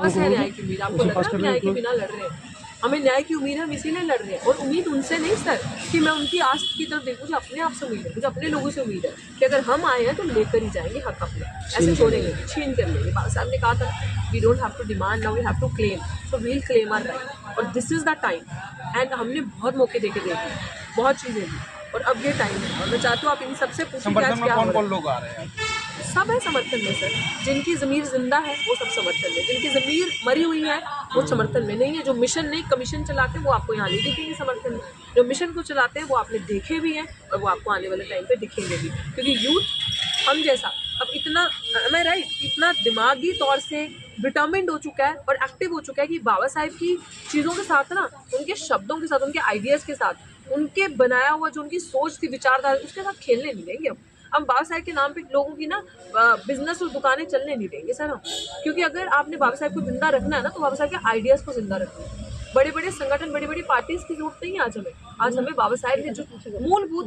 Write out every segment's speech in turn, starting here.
बस है न्याय की उम्मीद। आपको लग रहा है हम न्याय के बिना लड़ रहे हैं? हमें न्याय की उम्मीद है, हम इसीलिए लड़ रहे हैं। और उम्मीद उनसे नहीं सर कि मैं उनकी आस की तरफ देखूँ, मुझे अपने आप से उम्मीद है, मुझे अपने लोगों से उम्मीद है कि अगर हम आए हैं तो लेकर ही जाएंगे हक अपने, ऐसे छोड़ेंगे, छीन कर लेंगे। बाबा साहब ने कहा था we don't have to demand, now we have to claim, so we will claim our right. और this is the time. And हमने बहुत मौके देके देखे, बहुत चीज़ें दी, और अब ये टाइम है। और मैं चाहती हूँ आप इन सबसे पूछें कि आज क्या हो रहा है। लोग आ रहे हैं? सब है समर्थन में सर। जिनकी ज़मीर जिंदा है वो सब समर्थन में, जिनकी ज़मीर मरी हुई है वो समर्थन में नहीं है। जो मिशन नहीं कमीशन चलाते हैं वो आपको यहाँ नहीं दिखेंगे समर्थन में। जो मिशन को चलाते हैं वो आपने देखे भी हैं और वो आपको आने वाले टाइम पे दिखेंगे भी, क्योंकि यूथ हम जैसा अब इतना, मैं राइट, इतना दिमागी तौर से डिटर्मिन्ड हो चुका है और एक्टिव हो चुका है कि बाबा साहब की चीज़ों के साथ ना, उनके शब्दों के साथ, उनके आइडियाज़ के साथ, उनके बनाया हुआ जो उनकी सोच थी, विचारधारा, उसके साथ खेलने नहीं देंगे अब। हम बाबा साहब के नाम पे लोगों की ना बिजनेस और दुकानें चलने नहीं देंगे सर हम। क्योंकि अगर आपने बाबा साहब को जिंदा रखना है ना तो बाबा साहब के आइडियाज़ को जिंदा रखना है। बड़े बड़े संगठन, बड़ी बड़ी पार्टीज की जरूरत नहीं है आज हमें। आज हमें बाबा साहब ने जो मूलभूत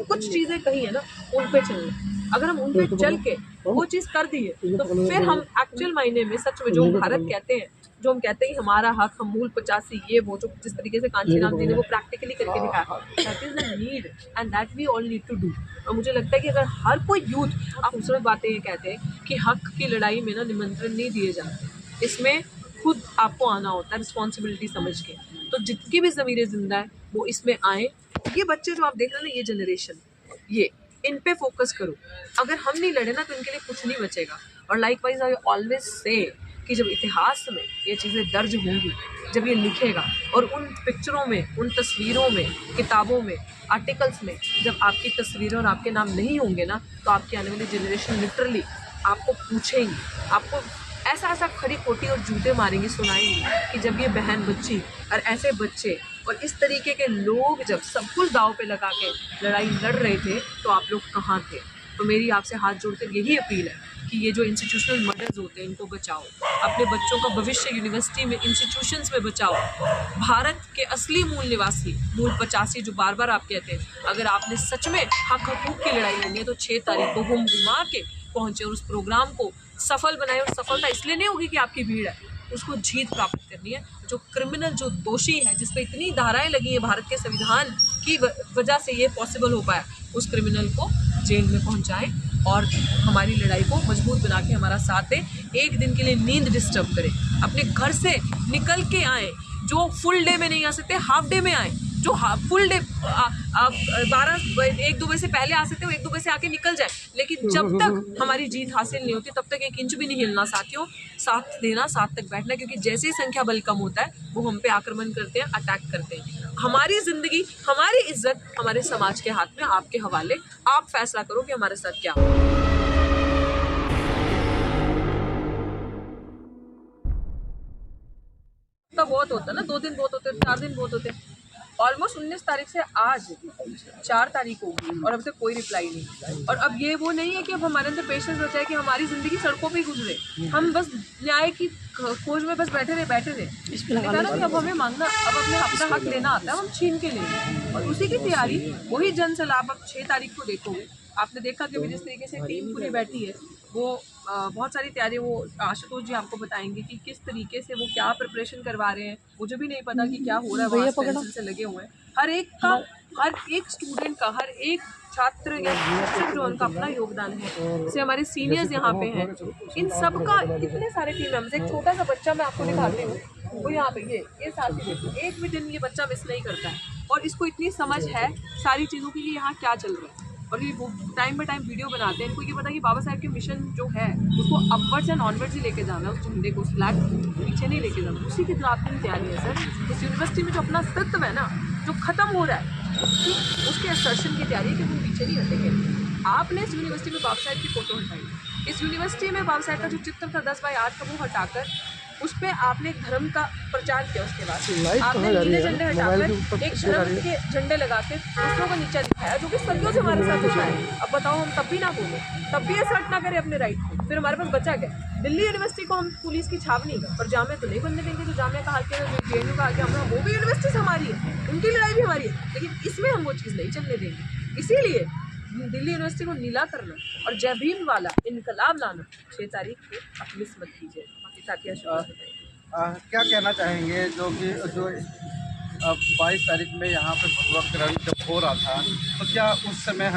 कुछ चीज़ें कही है ना, उन पे चलना। अगर हम उन पे चल के वो चीज़ कर दिए तो फिर हम एक्चुअल मायने में सच में जो भारत कहते हैं, जो हम कहते हैं हमारा हक, हम मूल 85 ये वो, जो जिस तरीके से कांचीराम जी ने वो प्रैक्टिकली करके दिखाया, that is the need and that we all need to do. और मुझे लगता है कि अगर हर कोई यूथ, आप खूबसूरत बातें ये कहते हैं कि हक की लड़ाई में ना निमंत्रण नहीं दिए जाते, इसमें खुद आपको आना होता है रिस्पॉन्सिबिलिटी समझ के। तो जितनी भी ज़मीरें जिंदा है वो इसमें आए। ये बच्चे जो आप देख रहे हैं ना, ये जनरेशन, ये इन पे फोकस करो। अगर हम नहीं लड़े ना तो इनके लिए कुछ नहीं बचेगा। और like wise I always say कि जब इतिहास में ये चीज़ें दर्ज होंगी, जब ये लिखेगा और उन पिक्चरों में, उन तस्वीरों में, किताबों में, आर्टिकल्स में जब आपकी तस्वीरें और आपके नाम नहीं होंगे ना, तो आपकी आने वाली जनरेशन लिटरली आपको पूछेंगी, आपको ऐसा ऐसा खड़ी खोटी और जूते मारेंगे, सुनाएंगे कि जब ये बहन बच्ची और ऐसे बच्चे और इस तरीके के लोग जब सब कुछ दाव पे लगा के लड़ाई लड़ रहे थे तो आप लोग कहाँ थे। तो मेरी आपसे हाथ जोड़कर यही अपील है कि ये जो इंस्टीट्यूशनल मर्डर्स होते हैं इनको बचाओ, अपने बच्चों का भविष्य यूनिवर्सिटी में, इंस्टीट्यूशंस में बचाओ। भारत के असली मूल निवासी, मूल 85 जो बार बार आप कहते हैं, अगर आपने सच में हक हकूक की लड़ाई लड़नी है तो 6 तारीख को घूम घुमा के पहुँचे और उस प्रोग्राम को सफल बनाए। और सफलता इसलिए नहीं होगी कि आपकी भीड़ है, उसको जीत प्राप्त करनी है। जो क्रिमिनल, जो दोषी है, जिस पे इतनी धाराएं लगी हैं भारत के संविधान की वजह से ये पॉसिबल हो पाया, उस क्रिमिनल को जेल में पहुंचाएं और हमारी लड़ाई को मजबूत बना के हमारा साथ दें। एक दिन के लिए नींद डिस्टर्ब करें, अपने घर से निकल के आएँ। जो फुल डे में नहीं आ सकते, हाफ डे में आएँ। जो फुल डे 1-2 बजे से पहले आ सकते हो, 1-2 बजे से आके निकल जाए। लेकिन जब तक हमारी जीत हासिल नहीं होती तब तक 1 इंच भी नहीं हिलना साथियों। साथ देना, साथ तक बैठना, क्योंकि जैसे ही संख्या बल कम होता है वो हम पे आक्रमण करते हैं, अटैक करते हैं। हमारी जिंदगी, हमारी इज्जत हमारे समाज के हाथ में, आपके हवाले। आप फैसला करो कि हमारे साथ क्या हो। तो बहुत होता है ना, 2 दिन बहुत होते, 4 दिन बहुत होते। ऑलमोस्ट 19 तारीख से आज 4 तारीख होगी और अब तक कोई रिप्लाई नहीं। और अब ये वो नहीं है कि अब हमारे अंदर पेशेंस बचा है कि हमारी जिंदगी सड़कों पे ही गुजरे, हम बस न्याय की खोज में बस बैठे रहे। ना कि अब हमें मांगना, अब अपना हक लेना आता है, हम छीन के लेंगे। और उसी की तैयारी, वही जन सलाह अब 6 तारीख को देखोगे। आपने देखा कि जिस तरीके से टीम पूरी बैठी है, वो बहुत सारी तैयारी, वो आशुतोष जी आपको बताएंगे कि किस तरीके से वो क्या प्रिपरेशन करवा रहे हैं। मुझे भी नहीं पता कि क्या हो रहा है, वहाँ पेंसिल से लगे हुए हैं। हर एक स्टूडेंट का, हर एक छात्र या शिक्षक जो उनका अपना योगदान है। जैसे हमारे सीनियर्स यहाँ पे हैं, इन सब का इतने सारे टीम मेंबर्स। एक छोटा सा बच्चा मैं आपको दिखाती हूँ, वो यहाँ पे ये साथी देखो, एक भी दिन ये बच्चा मिस नहीं करता है और इसको इतनी समझ है सारी चीज़ों की कि यहाँ क्या चल रहा है। और ये टाइम बाई टाइम वीडियो बनाते हैं। इनको ये पता कि बाबा साहब के मिशन जो है उसको अपवर्ड्स एंड ऑनवर्ड्स ही लेके जाना है, उस झंडे को, उस फ्लैग को पीछे नहीं लेके जाना। उसी की आपकी तैयारी है सर। इस यूनिवर्सिटी में जो अपना अस्तित्व है ना, जो खत्म हो रहा है, उसके असर्शन की तैयारी है कि हम पीछे नहीं हटेंगे। आपने इस यूनिवर्सिटी में बाबा साहब की फोटो हटाई, इस यूनिवर्सिटी में बाबा साहब का जो चित्र था 10x8 का, वो हटाकर उस पर आपने एक धर्म का प्रचार किया। उसके बाद आपने नीले झंडे हटाकर एक धर्म के झंडे लगा के दूसरों को नीचा दिखाया, जो कि सदियों से हमारे साथ होता है। अब बताओ, हम तब भी ना बोले, तब भी असर्ट ना करें अपने राइट को, फिर हमारे पास बचा गया। दिल्ली यूनिवर्सिटी को हम पुलिस की छावनी और जामिया तो नहीं बनने देंगे। जो जामिया का हाल किया, JNU का हाल किया, हम वो भी यूनिवर्सिटी से हमारी है, उनकी लड़ाई भी हमारी है, लेकिन इसमें हम वो चीज़ नहीं चलने देंगे। इसीलिए दिल्ली यूनिवर्सिटी को नीला करना और जय भीम वाला इनकलाब लाना 6 तारीख को आप मिस मत कीजिए। बाकी साथिया क्या कहना चाहेंगे जो 22 तारीख में यहाँ पे भगवा ग्रहण जब हो रहा था, तो क्या उस समय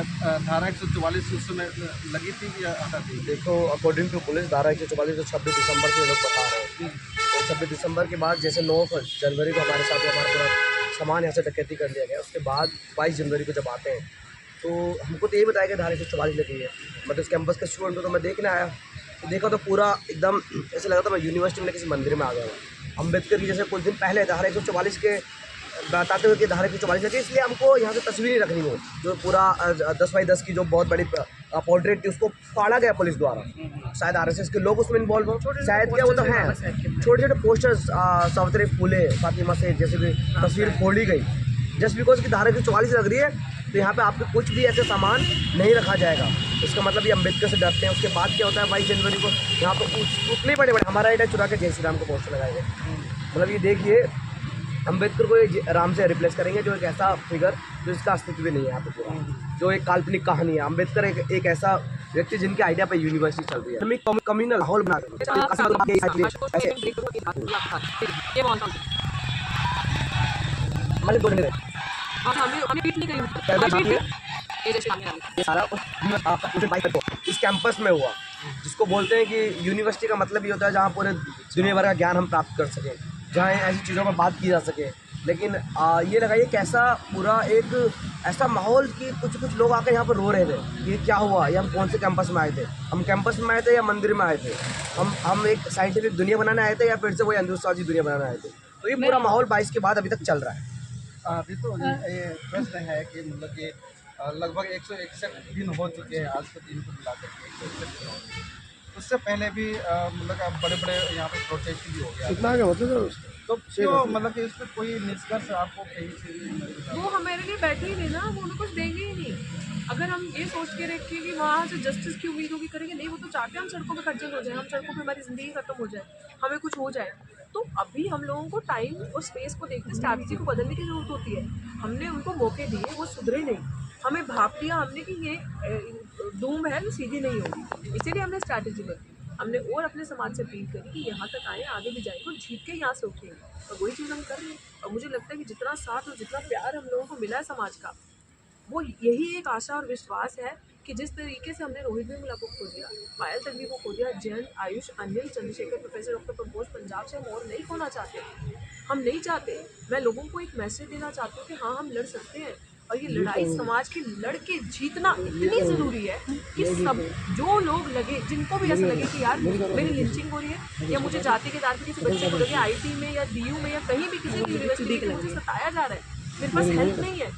धारा 144 उस समय लगी थी या हटा थी? देखो, अकॉर्डिंग टू पुलिस धारा 144 तो 26 दिसंबर से ये लोग बता रहे हैं। और 26 दिसंबर के बाद जैसे 9 जनवरी को हमारे साथ हमारा पूरा सामान यहाँ से डकैती कर लिया गया। उसके बाद 22 जनवरी को जब आते हैं तो हमको तो यही बताया कि धारा 144 लगी है। मतलब इस कैंपस के स्टूडेंट को तो मैं देखने आया, तो देखा तो पूरा एकदम ऐसे लगा था मैं यूनिवर्सिटी में किसी मंदिर में आ गया हूँ। अम्बेडकर की जैसे कुछ दिन पहले धारा 144 के बताते हुए कि धारा 144 लगी, इसलिए हमको यहाँ से तस्वीरें रखनी हो जो पूरा 10 बाई 10 की जो बहुत बड़ी पोर्ट्रेट थी उसको फाड़ा गया पुलिस द्वारा। शायद RSS के लोग उसमें इन्वॉल्व हो, शायद क्या वो तो हैं छोटे छोटे पोस्टर्स सावित्री फुले फातिमा से जैसे भी तस्वीर फोड़ी गई जस्ट बिकॉज की धारा 144 लग रही है। तो यहाँ पे आपके कुछ भी ऐसे सामान नहीं रखा जाएगा। इसका मतलब ये अम्बेडकर से डरते हैं। उसके बाद क्या होता है 22 जनवरी को यहाँ पे उतने बड़े बड़े हमारा एरिया चुरा के जय श्री राम को पोस्टर लगाए गए। मतलब ये देखिए अम्बेडकर को ये राम से रिप्लेस करेंगे, जो एक ऐसा फिगर जो इसका अस्तित्व भी नहीं है यहाँ पे पूरा, जो एक काल्पनिक कहानी है। अम्बेडकर एक ऐसा व्यक्ति जिनके आइडिया पे यूनिवर्सिटी चल रही है, कम्युनल माहौल बना इस कैंपस में हुआ, जिसको बोलते हैं कि यूनिवर्सिटी का मतलब ये होता है जहाँ पूरे दुनिया भर का ज्ञान हम प्राप्त कर सकें, जहाँ ऐसी चीज़ों पर बात की जा सके। लेकिन ये लगाइए कैसा पूरा एक ऐसा माहौल कि कुछ लोग आकर यहाँ पर रो रहे थे कि ये क्या हुआ, ये हम कौन से कैंपस में आए थे, हम कैंपस में आए थे या मंदिर में आए थे, हम एक साइंटिफिक दुनिया बनाने आए थे या फिर से वही अंधविश्वासी दुनिया बनाने आए थे। तो ये पूरा माहौल 22 के बाद अभी तक चल रहा है। अभी तो ये प्रश्न है कि मतलब कि लगभग 161 दिन हो चुके हैं आज के दिन को मिला करके 161 दिन। उससे पहले भी मतलब बड़े बड़े यहाँ पे प्रोटेस्ट भी हो गया कितना आगे होते थे तो क्यों मतलब कि इस पर कोई निष्कर्ष आपको कहीं से भी नहीं मिला? वो हमारे लिए बैठे ही नहीं ना, वो हमें कुछ देंगे ही नहीं। अगर हम ये सोच के रखें कि वहाँ से जस्टिस की उम्मीद होगी करेंगे, नहीं, वो तो चाहते हैं हम सड़कों पे खज्जल हो जाए, हम सड़कों पे हमारी ज़िंदगी खत्म हो जाए, हमें कुछ हो जाए। तो अभी हम लोगों को टाइम और स्पेस को देखते स्ट्रैटेजी को बदलने की ज़रूरत होती है। हमने उनको मौके दिए, वो सुधरे नहीं, हमें भाप लिया हमने कि ये डूम है, वो सीधी नहीं होगी, इसीलिए हमने स्ट्रैटेजी बदली। हमने और अपने समाज से अपील करी कि यहाँ तक आए, आगे भी जाएंगे और जीत के यहाँ से उठेंगे, और वही चीज़ हम कर रहे हैं। और मुझे लगता है कि जितना साथ और जितना प्यार हम लोगों को मिला है समाज का, वो यही एक आशा और विश्वास है कि जिस तरीके से हमने रोहित वेमुला को खो दिया, पायल तन्वी को खो दिया, जयंत, आयुष, अनिल, चंद्रशेखर, प्रोफेसर डॉक्टर प्रमोद, पंजाब से हम और नहीं खोना चाहते, हम नहीं चाहते। मैं लोगों को एक मैसेज देना चाहती हूँ कि हाँ, हम लड़ सकते हैं, और ये लड़ाई समाज की लड़ के जीतना इतनी ज़रूरी है कि सब जो लोग लगे, जिनको भी ऐसा लगे कि यार मेरी लिंचिंग हो रही है, या मुझे जाति के आधार पर किसी बच्चे को लगे IT में या DU में या कहीं भी किसी भी यूनिवर्सिटी में मुझे सताया जा रहा है, मेरे पास हेल्प नहीं है,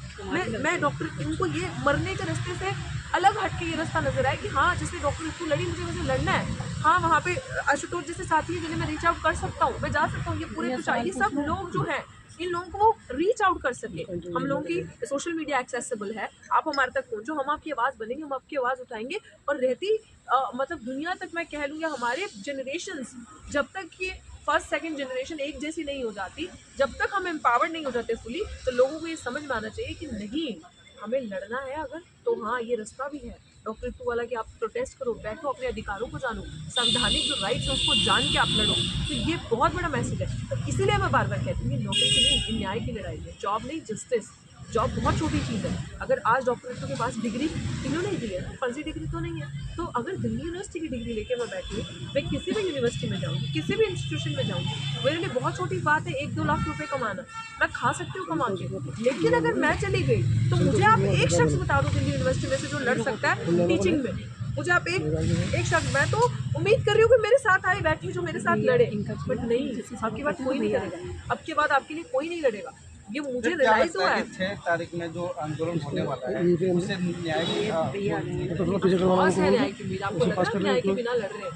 मैं डॉक्टर इनको ये मरने के रास्ते से अलग हट के ये रास्ता नजर आए कि हाँ, जैसे डॉक्टर इतनी लड़ी, मुझे वैसे लड़ना है। हाँ, वहाँ पे आशुतोष जैसे साथी है जिन्हें मैं रीच आउट कर सकता हूँ, मैं जा सकता हूँ, ये पूरे कुछ ये सब लोग जो हैं, इन लोगों को वो रीच आउट कर सके। हम लोगों की सोशल मीडिया एक्सेसिबल है, आप हमारे तक पहुँचो, हम आपकी आवाज़ बनेंगे, हम आपकी आवाज़ उठाएंगे। और रहती मतलब दुनिया तक मैं कह लूँ, या हमारे जनरेशन्स जब तक ये फर्स्ट सेकंड जनरेशन एक जैसी नहीं हो जाती, जब तक हम एम्पावर्ड नहीं हो जाते फुली, तो लोगों को ये समझ में आना चाहिए कि नहीं, हमें लड़ना है अगर, तो हाँ, ये रास्ता भी है डॉक्टर इतू वाला कि आप प्रोटेस्ट करो, बैठो, अपने अधिकारों को जानो, संवैधानिक जो राइट्स है उसको जान के आप लड़ो। तो ये बहुत बड़ा मैसेज है। तो इसीलिए मैं बार बार कहती हूँ कि नौकरी की नहीं, ये न्याय की लड़ाई है, जॉब नहीं, जस्टिस। जॉब बहुत छोटी चीज़ है। अगर आज डॉक्टर इतू के पास डिग्री इन्होंने दी है, फर्जी डिग्री तो नहीं है, तो अगर दिल्ली यूनिवर्सिटी की डिग्री लेके मैं बैठी हूँ, मैं किसी भी यूनिवर्सिटी में जाऊँगी, किसी भी इंस्टीट्यूशन में जाऊँगी, मेरे लिए बहुत छोटी बात है 1-2 लाख रुपए कमाना, मैं खा सकती हूँ कमा के। लेकिन अगर मैं चली गई तो मुझे आप एक शख्स बता दो दिल्ली यूनिवर्सिटी में से जो लड़ सकता है टीचिंग में, मुझे आप एक शख्स, मैं तो उम्मीद कर रही हूँ कि मेरे साथ आए बैठे जो मेरे साथ लड़े, बट नहीं, आपकी बात कोई नहीं करेगा, अब के बाद आपके लिए कोई नहीं लड़ेगा। ये मुझे रियलाइज हुआ है 6 तारीख में जो आंदोलन होने वाला है उसे न्याय की बहुत से न्याय की उम्मीद, आपको लग रहा है न्याय के बिना लड़ रहे हैं,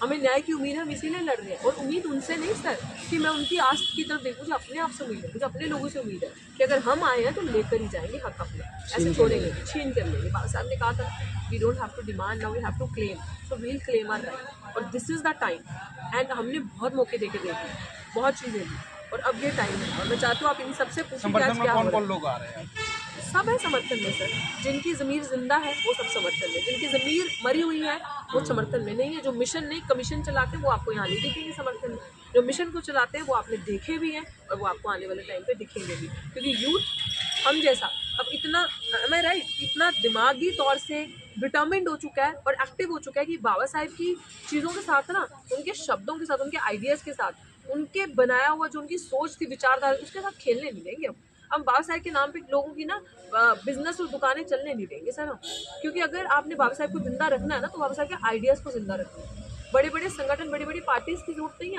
हमें न्याय की उम्मीद है, हम इसीलिए लड़ रहे हैं। और उम्मीद उनसे नहीं सर कि मैं उनकी आस की तरफ देखूँ, मुझे अपने आप से उम्मीद है, मुझे अपने लोगों से उम्मीद है कि अगर हम आए हैं तो लेकर ही जाएंगे हक अपने, ऐसे छोड़ेंगे, छीन कर लेंगे। बाबा साहब ने कहा था we don't have to demand, now we have to claim, so we will claim our right, और this is the time. And हमने बहुत मौके देके देखे, बहुत चीज़ें दी, और अब ये टाइम है। और मैं चाहती हूँ आप इन सबसे पूछें कि आज क्या हो रहा है। लोग आ रहे हैं? सब है समर्थन में सर, जिनकी ज़मीर जिंदा है वो सब समर्थन में, जिनकी ज़मीर मरी हुई है वो समर्थन में नहीं है, जो मिशन नहीं कमीशन चलाते वो आपको यहाँ नहीं दिखेंगे समर्थन में। जो मिशन को चलाते हैं वो आपने देखे भी हैं और वो आपको आने वाले टाइम पे दिखेंगे भी, क्योंकि यूथ हम जैसा अब इतना, मैं राइट, इतना दिमागी तौर से डिटर्मिन्ड हो चुका है और एक्टिव हो चुका है कि बाबा साहेब की चीज़ों के साथ ना, उनके शब्दों के साथ, उनके आइडियाज़ के साथ, उनके बनाया हुआ जो उनकी सोच थी, विचारधारा, उसके साथ खेलने नहीं देंगे हम बाबा साहेब के नाम पे लोगों की ना बिजनेस और दुकानें चलने नहीं देंगे सर हम, क्योंकि अगर आपने बाबा साहेब को जिंदा रखना है ना, तो बाबा साहेब के आइडियाज़ को जिंदा रखना है। बड़े बड़े संगठन, बड़ी बड़ी पार्टीज की जरूरत नहीं है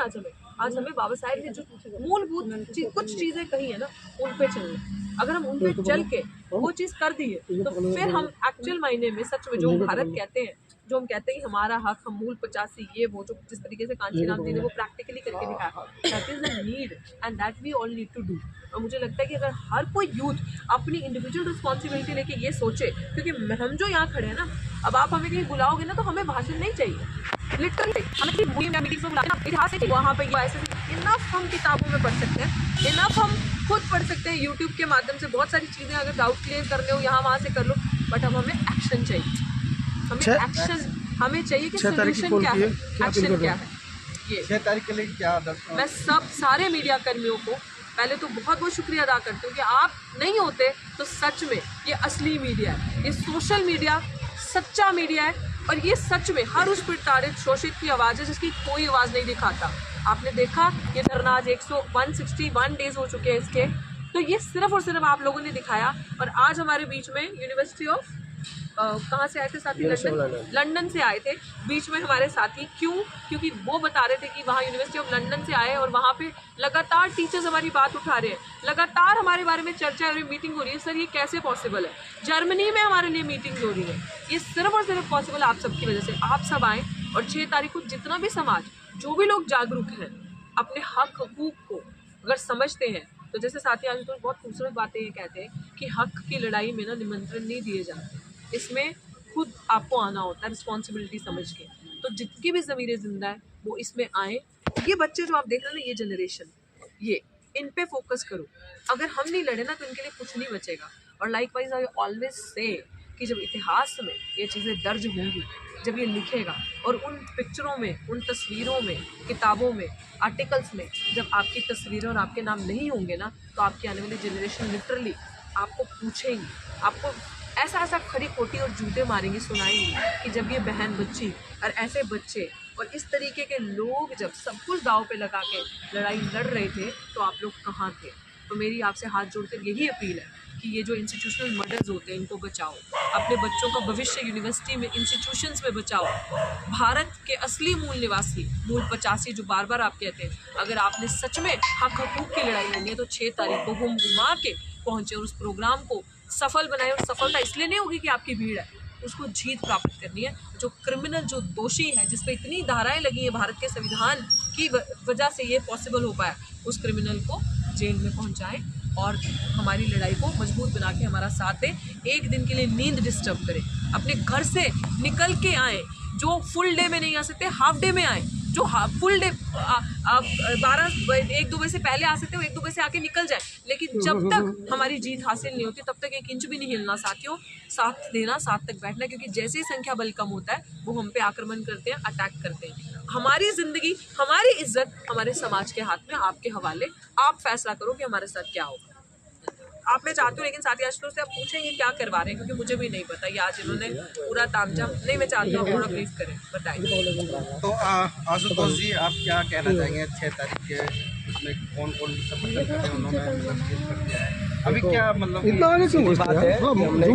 आज हमें बाबा साहेब ने जो मूलभूत कुछ चीज़ें कही है ना, उन पे चलना। अगर हम उन पे चल के वो चीज़ कर दिए तो फिर हम एक्चुअल मायने में सच में जो भारत कहते हैं, जो हम कहते हैं कि हमारा हक, हम मूल 85 ये वो जो जिस तरीके से कांचीराम जी ने वो प्रैक्टिकली करके दिखाया, that is the need and that we all need to do. और मुझे लगता है कि अगर हर कोई यूथ अपनी इंडिविजुअल रिस्पॉन्सिबिलिटी लेके ये सोचे, क्योंकि हम जो यहाँ खड़े हैं ना, अब आप हमें कहीं बुलाओगे ना तो हमें भाषण नहीं चाहिए, लिटरली हमें किसी मूवी में मीटिंग्स में बुलाना, इतिहास है कि वहाँ पे ऐसे इनफ हम किताबों में पढ़ सकते हैं, इनफ हम खुद पढ़ सकते हैं यूट्यूब के माध्यम से, बहुत सारी चीज़ें अगर डाउट क्लियर करने हो यहाँ वहाँ से कर लो, बट अब हमें एक्शन चाहिए, हमें एक्शन हमें चाहिए कि सोल्यूशन क्या है, एक्शन क्या है। ये 6 तारीख के लिए क्या मैं सारे मीडिया कर्मियों को पहले तो बहुत बहुत शुक्रिया अदा करती हूँ कि आप नहीं होते तो सच में ये असली मीडिया है, ये सोशल मीडिया सच्चा मीडिया है, और ये सच में हर उस प्रताड़ित शोषित की आवाज़ है जिसकी कोई आवाज़ नहीं दिखाता। आपने देखा ये धरना आज 161 डेज हो चुके हैं इसके, तो ये सिर्फ और सिर्फ आप लोगों ने दिखाया। और आज हमारे बीच में यूनिवर्सिटी ऑफ कहाँ से आए थे साथी, लंदन से आए थे बीच में हमारे साथी। क्यों? क्योंकि वो बता रहे थे कि वहाँ यूनिवर्सिटी ऑफ लंदन से आए और वहाँ पे लगातार टीचर्स हमारी बात उठा रहे हैं, लगातार हमारे बारे में चर्चा और मीटिंग हो रही है। सर ये कैसे पॉसिबल है? जर्मनी में हमारे लिए मीटिंग हो रही है, ये सिर्फ और सिर्फ पॉसिबल आप सबकी वजह से। आप सब आएँ और 6 तारीख को जितना भी समाज, जो भी लोग जागरूक हैं, अपने हक हकूक को अगर समझते हैं, तो जैसे साथी आज तो बहुत खूबसूरत बातें ये कहते हैं कि हक की लड़ाई में ना निमंत्रण नहीं दिए जाते, इसमें खुद आपको आना होता है रिस्पॉन्सिबिलिटी समझ के। तो जितनी भी ज़मीरें ज़िंदा है वो इसमें आए। ये बच्चे जो आप देख रहे हैं ना, ये जनरेशन, ये इन पे फोकस करो। अगर हम नहीं लड़े ना तो इनके लिए कुछ नहीं बचेगा। और लाइकवाइज आई ऑलवेज से कि जब इतिहास में ये चीज़ें दर्ज होंगी, जब ये लिखेगा, और उन पिक्चरों में, उन तस्वीरों में, किताबों में, आर्टिकल्स में जब आपकी तस्वीरें और आपके नाम नहीं होंगे ना, तो आपकी आने वाली जनरेशन लिटरली आपको पूछेंगी, आपको ऐसा ऐसा खड़ी खोटी और जूते मारेंगे, सुनाएंगे कि जब ये बहन बच्ची और ऐसे बच्चे और इस तरीके के लोग जब सब कुछ दाव पे लगा के लड़ाई लड़ रहे थे तो आप लोग कहाँ थे। तो मेरी आपसे हाथ जोड़कर यही अपील है कि ये जो इंस्टीट्यूशनल मर्डर्स होते हैं इनको बचाओ, अपने बच्चों का भविष्य यूनिवर्सिटी में, इंस्टीट्यूशंस में बचाओ। भारत के असली मूल निवासी, मूल 85 जो बार बार आप कहते हैं, अगर आपने सच में हक हकूक की लड़ाई लड़नी है तो 6 तारीख को घुमा के पहुँचे और उस प्रोग्राम को सफल बनाए। और सफलता इसलिए नहीं होगी कि आपकी भीड़ है, उसको जीत प्राप्त करनी है। जो क्रिमिनल, जो दोषी है, जिस पे इतनी धाराएं लगी हैं भारत के संविधान की वजह से ये पॉसिबल हो पाया, उस क्रिमिनल को जेल में पहुंचाएं और हमारी लड़ाई को मजबूत बना के हमारा साथ दें। एक दिन के लिए नींद डिस्टर्ब करें, अपने घर से निकल के आएँ, जो फुल डे में नहीं आ सकते हाफ डे में आएँ, जो फुल डे 1-2 बजे से पहले आ सकते हो 1-2 बजे से आके निकल जाए, लेकिन जब तक हमारी जीत हासिल नहीं होती तब तक 1 इंच भी नहीं हिलना साथियों। साथ देना, साथ तक बैठना, क्योंकि जैसे ही संख्या बल कम होता है वो हम पे आक्रमण करते हैं, अटैक करते हैं। हमारी ज़िंदगी, हमारी इज्जत हमारे समाज के हाथ में, आपके हवाले। आप फैसला करो कि हमारे साथ क्या होगा। आप मैं चाहती हूँ, लेकिन साथी आशुतोष से आप पूछेंगे क्या करवा रहे हैं, क्योंकि मुझे भी नहीं पता। ये आज इन्होंने पूरा तामझाम नहीं, मैं चाहती हूँ थोड़ा ब्रीफ करें, बताइए। तो आशुतोष जी, आप क्या कहना चाहेंगे 6 तारीख के उसमें कौन कौन समर्थन करते हैं? उन्होंने कर दिया है, अभी क्या मतलब बात है कि हमने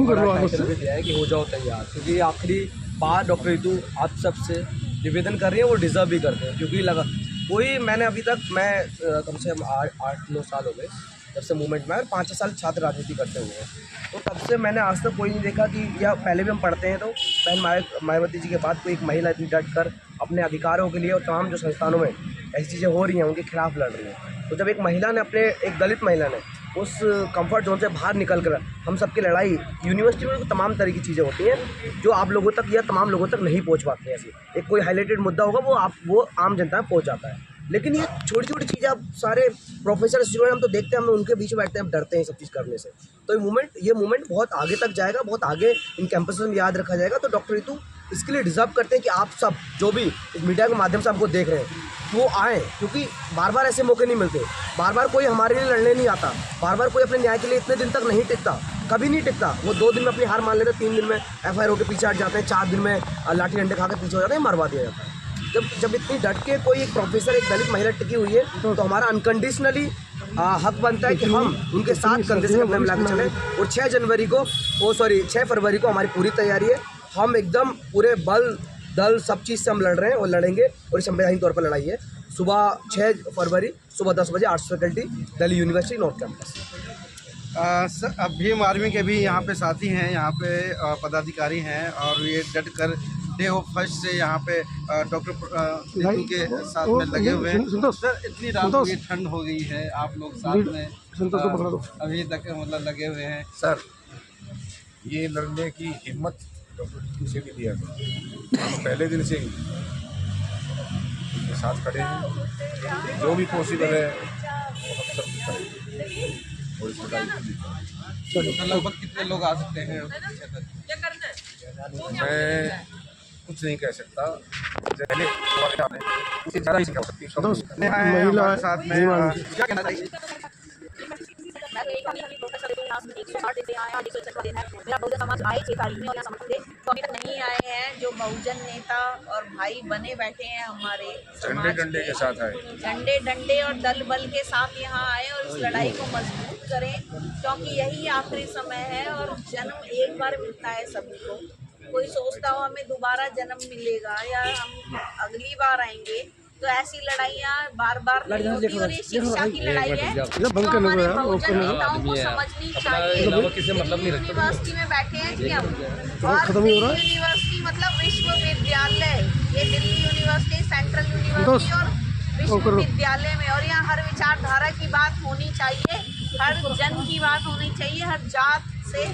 दिया है कि हो जाओ तैयार, क्योंकि आखिरी बार डॉक्टर रितु आप सबसे निवेदन कर रही है, वो डिज़र्व भी करते हैं। क्योंकि लगा कोई, मैंने अभी तक, मैं कम से कम 8-9 साल हो गए जब से मूवमेंट में, और 5 साल छात्र राजनीति करते हुए हैं, तो तब से मैंने आज तक कोई नहीं देखा कि, या पहले भी हम पढ़ते हैं तो बहन मायावती जी के बाद कोई एक महिला इतनी डट कर अपने अधिकारों के लिए और तमाम जो संस्थानों में ऐसी चीज़ें हो रही हैं उनके खिलाफ लड़ रही हैं। तो जब एक महिला ने, अपने एक दलित महिला ने उस कंफर्ट जोन से बाहर निकल कर हम सबकी लड़ाई, यूनिवर्सिटी में तमाम तरह की चीज़ें होती हैं जो आप लोगों तक या तमाम लोगों तक नहीं पहुँच पाती हैं। ऐसी एक कोई हाईलाइटेड मुद्दा होगा वो आम जनता में पहुँच जाता है, लेकिन ये छोटी छोटी चीज़ें आप सारे प्रोफेसर स्टूडेंट हम तो देखते हैं, हम उनके बीच में बैठते हैं, हम डरते हैं सब चीज़ करने से। तो ये मूवमेंट बहुत आगे तक जाएगा, बहुत आगे इन कैंपस में याद रखा जाएगा। तो डॉक्टर रितु इसके लिए डिज़र्व करते हैं कि आप सब जो भी इस मीडिया के माध्यम से हमको देख रहे हैं, वो आए, क्योंकि बार बार ऐसे मौके नहीं मिलते, बार बार कोई हमारे लिए लड़ने नहीं आता, बार बार कोई अपने न्याय के लिए इतने दिन तक नहीं टिकता, कभी नहीं टिकता। वो 2 दिन में अपनी हार मान लेते, 3 दिन में FIR के पीछे हट जाते हैं, 4 दिन में लाठी डंडे खा के पीछे हो जाते हैं, मरवा दिया जाता है। जब इतनी डट के कोई एक प्रोफेसर, एक दलित महिला टिकी हुई है, तो हमारा अनकंडीशनली हक बनता है कि हम उनके साथ कंधे से कंधा मिला के चले। और 6 फरवरी को हमारी पूरी तैयारी है, हम एकदम पूरे बल दल सब चीज़ से हम लड़ रहे हैं और लड़ेंगे, और संवैधानिक तौर पर लड़ाई है। सुबह 6 फरवरी सुबह 10 बजे arts faculty, Delhi university north campus. Bhim army के भी यहाँ पे साथी हैं, यहाँ पे पदाधिकारी हैं, और ये डट कर डे ऑफ फर्स्ट से यहाँ पे डॉक्टर नीतू के साथ में लगे हुए हैं। सर, इतनी रात को ये ठंड हो गई है, आप लोग साथ में अभी तक मतलब लगे हुए हैं। सर, ये लड़ने की हिम्मत डॉक्टर नीतू से भी दिया था, हम पहले दिन से ही उनके साथ खड़े हैं, जो भी पॉसिबल है वो हम सब करेंगे और इस लड़ाई को जीतेंगे। तो लगभग कितने लोग आ सकते हैं? मैं कुछ नहीं कह सकता, पहले उससे ज़्यादा ही कह सकती हूँ। महिला साथ में क्या कहना चाहिए? मैं तो यही कहूँगी कि प्रोफेसर तो यहाँ 160 दिन से आए हैं और 161 दिन है। मेरा बहुजन समाज आए 6 तारीख में और यहाँ समर्थन दे, तो अभी तक नहीं आए हैं। जो बहुजन नेता और भाई बने बैठे हैं हमारे झंडे डंडे के साथ आए, झंडे डंडे और दल बल के साथ यहाँ आए और इस लड़ाई को मजबूत करें, क्योंकि यही आखिरी समय है और जन्म एक बार मिलता है सभी को। कोई सोचता हो हमें दोबारा जन्म मिलेगा या हम अगली बार आएंगे, तो ऐसी लड़ाइयाँ बार बार नहीं होती, और ये शिक्षा की लड़ाई है जो हमारे बहुजन नेताओं को समझनी चाहिए। यूनिवर्सिटी में बैठे हैं कि हम, और यूनिवर्सिटी मतलब विश्वविद्यालय, ये दिल्ली यूनिवर्सिटी, सेंट्रल यूनिवर्सिटी और विश्वविद्यालय में, और यहाँ हर विचारधारा की बात होनी चाहिए, हर जन की बात होनी चाहिए, हर जात से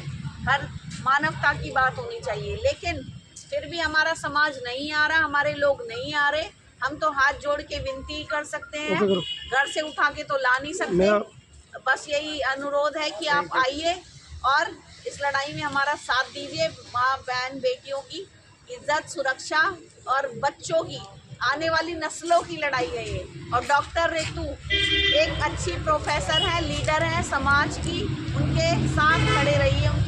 हर मानवता की बात होनी चाहिए। लेकिन फिर भी हमारा समाज नहीं आ रहा, हमारे लोग नहीं आ रहे। हम तो हाथ जोड़ के विनती कर सकते हैं, घर से उठा के तो ला नहीं सकते। बस यही अनुरोध है कि आप आइए और इस लड़ाई में हमारा साथ दीजिए। माँ बहन बेटियों की इज्जत, सुरक्षा और बच्चों की, आने वाली नस्लों की लड़ाई है ये। और डॉक्टर ऋतु एक अच्छी प्रोफेसर है, लीडर है समाज की, उनके साथ खड़े रहिए।